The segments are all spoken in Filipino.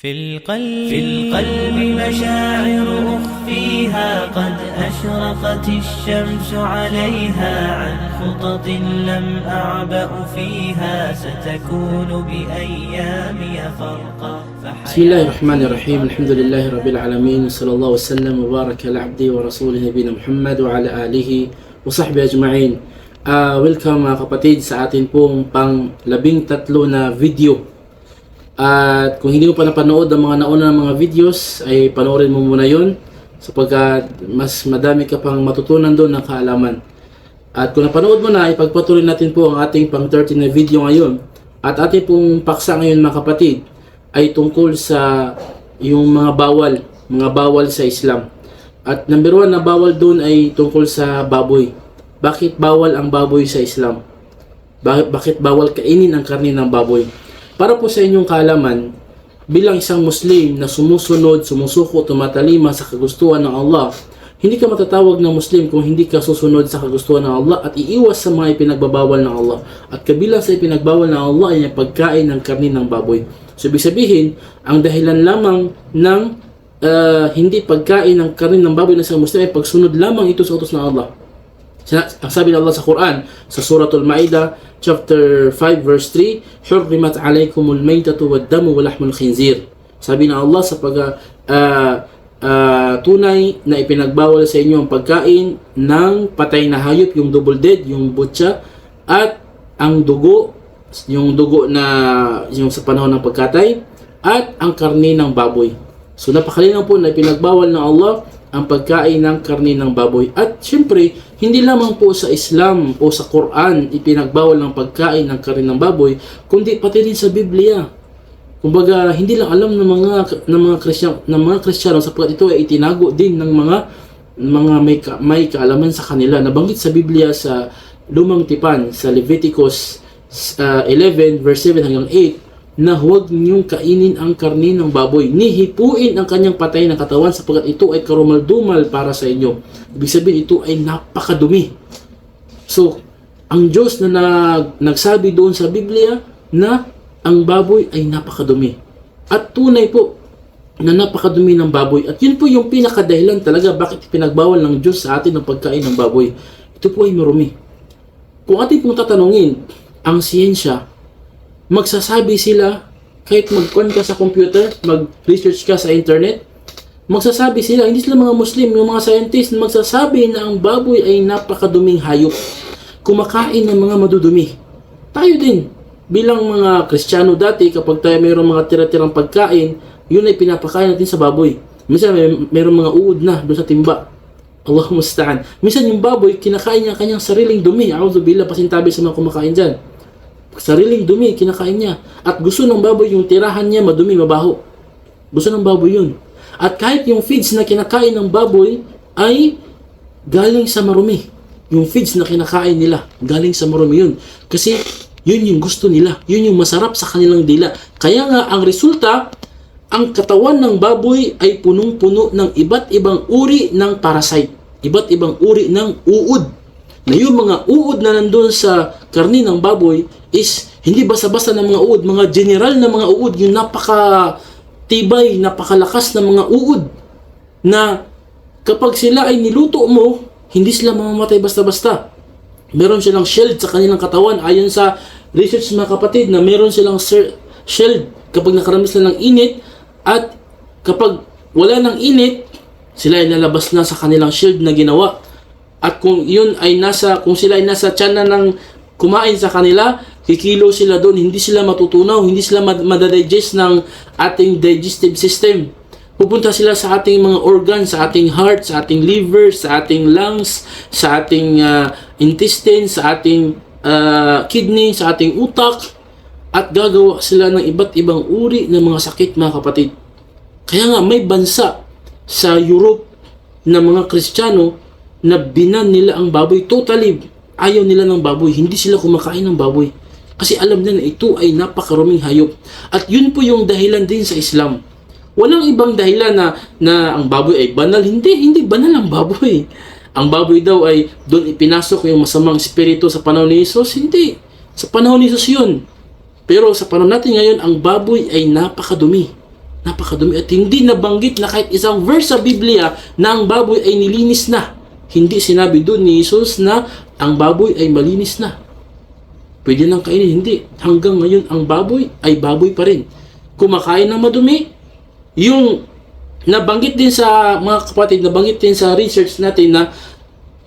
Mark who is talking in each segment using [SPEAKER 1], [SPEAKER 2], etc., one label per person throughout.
[SPEAKER 1] في القلب مشاعر أخفيها قد أشرقت الشمس عليها عن خطط لم أعبأ فيها ستكون بأيامي فرقا.
[SPEAKER 2] بسم الله الرحمن الرحيم. الحمد لله رب العالمين، وصلى الله وسلم وبارك على عبده ورسوله نبينا Muhammad wa ala alihi wa sahbihi ajma'in. Welcome mga kapatid sa atin pong pang-13 na video. At kung hindi mo pa napanood ang mga nauna ng mga videos, ay panoorin mo muna yon sapagkat mas madami ka pang matutunan doon ng kaalaman. At kung napanood mo na, ipagpatuloy natin po ang ating pang-13 na video ngayon. At ating pong paksa ngayon mga kapatid ay tungkol sa yung mga bawal sa Islam. At number 1 na bawal doon ay tungkol sa baboy. Bakit bawal ang baboy sa Islam? Bakit bawal kainin ang karne ng baboy? Para po sa inyong kaalaman, bilang isang Muslim na sumusunod, sumusuko, tumatalima sa kagustuhan ng Allah, hindi ka matatawag na Muslim kung hindi ka susunod sa kagustuhan ng Allah at iiwas sa mga ipinagbabawal ng Allah. At kabilang sa ipinagbawal ng Allah ay ang pagkain ng karne ng baboy. So, ibig sabihin, ang dahilan lamang ng hindi pagkain ng karne ng baboy ng isang Muslim ay pagsunod lamang ito sa utos ng Allah. Ang sabi ng Allah sa Quran, sa Suratul Ma'idah, chapter 5, verse 3, "Hurrimat alaykumul maytatu wad-damu wa lahmul khinzir." Sabi ng Allah sa tunay na ipinagbawal sa inyo ang pagkain ng patay na hayop, yung double dead, yung butcha, at ang dugo, yung dugo na yung sa panahon ng pagkatay, at ang karne ng baboy. So napakalinaw po na ipinagbawal ng Allah ang pagkain ng karne ng baboy. At syempre, hindi lamang po sa Islam o sa Quran ipinagbawal ng pagkain ng karne ng baboy, kundi pati rin sa Biblia. Kumbaga, hindi lang alam ng mga Kristiyano sapagkat ito ay itinago din ng mga may kaalaman sa kanila. Nabanggit sa Biblia sa Lumang Tipan, sa Leviticus 11 verse 7 hanggang 8, na huwag niyong kainin ang karne ng baboy, nihipuin ang kanyang patay na katawan sapagkat ito ay karumal-dumal para sa inyo. Ibig sabihin, ito ay napakadumi. So, ang Diyos na nagsabi doon sa Biblia na ang baboy ay napakadumi. At tunay po na napakadumi ng baboy. At yun po yung pinakadahilan talaga bakit pinagbawal ng Diyos sa atin ang pagkain ng baboy. Ito po ay marumi. Kung atin pong tatanungin ang siyensya, magsasabi sila, kahit mag-con ka sa computer, mag-research ka sa internet, magsasabi sila, hindi sila mga Muslim, yung mga scientists, magsasabi na ang baboy ay napakaduming hayop, kumakain ng mga madudumi. Tayo din, bilang mga Kristiyano dati, kapag tayo mayroong mga tira-tirang pagkain, yun ay pinapakain natin sa baboy. Minsan mayroong mga uod na doon sa timba. Allahumma musta'an. Minsan yung baboy, kinakain niya kanyang sariling dumi. A'udzubillah, pasintabi sa mga kumakain dyan. Sariling dumi, kinakain niya. At gusto ng baboy yung tirahan niya madumi, mabaho. Gusto ng baboy yun. At kahit yung feeds na kinakain ng baboy ay galing sa marumi. Yung feeds na kinakain nila, galing sa marumi yun. Kasi yun yung gusto nila. Yun yung masarap sa kanilang dila. Kaya nga, ang resulta, ang katawan ng baboy ay punong-puno ng iba't ibang uri ng parasite. Iba't ibang uri ng uod. Na yung mga uod na nandun sa karni ng baboy is hindi basta-basta ng mga uod, mga general na mga uod, yung napaka-tibay, napakalakas na mga uod na kapag sila ay niluto mo, hindi sila mamamatay basta-basta. Meron silang shield sa kanilang katawan ayon sa research mga kapatid na meron silang shield kapag nakaranas sila ng init at kapag wala ng init, sila ay lalabas na sa kanilang shield na ginawa. At kung sila ay nasa tiyan na ng kumain sa kanila, kikilo sila doon, hindi sila matutunaw, hindi sila madadigest ng ating digestive system. Pupunta sila sa ating mga organs, sa ating heart, sa ating liver, sa ating lungs, sa ating intestine, sa ating kidney, sa ating utak, at gagawa sila ng iba't ibang uri ng mga sakit mga kapatid. Kaya nga may bansa sa Europe na mga Kristiyano na binan nila ang baboy. Totally ayaw nila ng baboy, hindi sila kumakain ng baboy. Kasi alam nila na ito ay napakaruming hayop. At yun po yung dahilan din sa Islam. Walang ibang dahilan na ang baboy ay banal. Hindi banal ang baboy. Ang baboy daw ay doon ipinasok yung masamang espiritu sa panahon ni Jesus. Hindi. Sa panahon ni Jesus yun. Pero sa panahon natin ngayon, ang baboy ay napakadumi. Napakadumi at hindi nabanggit na kahit isang verse sa Biblia na ang baboy ay nilinis na. Hindi sinabi doon ni Jesus na ang baboy ay malinis na. Pwede nang kainin, hindi. Hanggang ngayon ang baboy ay baboy pa rin. Kumakain ng madumi. Yung nabanggit din sa mga kapatid, nabanggit din sa research natin na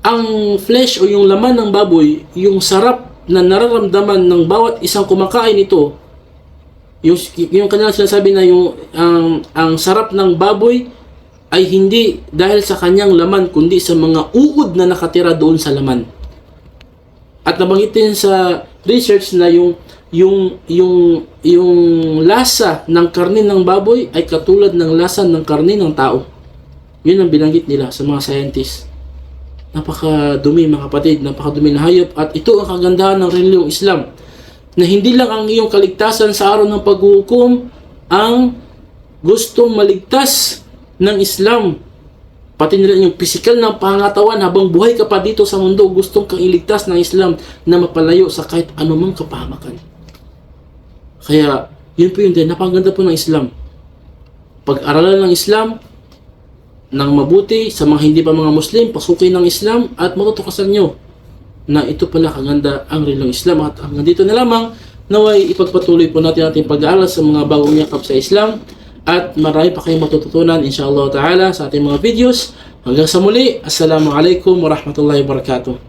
[SPEAKER 2] ang flesh o yung laman ng baboy, yung sarap na nararamdaman ng bawat isang kumakain ito, yung kanyang sinasabi na yung ang sarap ng baboy ay hindi dahil sa kanyang laman kundi sa mga uod na nakatira doon sa laman. At nabanggit din sa research na yung lasa ng karne ng baboy ay katulad ng lasa ng karne ng tao. Yun ang binanggit nila sa mga scientists. Napakadumi mga kapatid, napakadumi na hayop, at ito ang kagandahan ng reliyong Islam. Na hindi lang ang iyong kaligtasan sa araw ng paghuhukom ang gustong maligtas ng Islam. Pati nila yung pisikal ng pangatawan habang buhay ka pa dito sa mundo, gustong kang iligtas ng Islam na mapalayo sa kahit anumang kapahamakan. Kaya, yun po yun din. Napakaganda po ng Islam. Pag-aralan ng Islam ng mabuti sa mga hindi pa mga Muslim, pasukin ng Islam at matutukasan nyo na ito pala kaganda ang reliyong Islam. At hanggang dito na lamang, naway ipagpatuloy po natin ating pag-aaral sa mga bagong yakap sa Islam at marami pa kayong matututunan insyaAllah ta'ala sa ating mga videos. Hanggang sa muli, Assalamualaikum warahmatullahi wabarakatuh.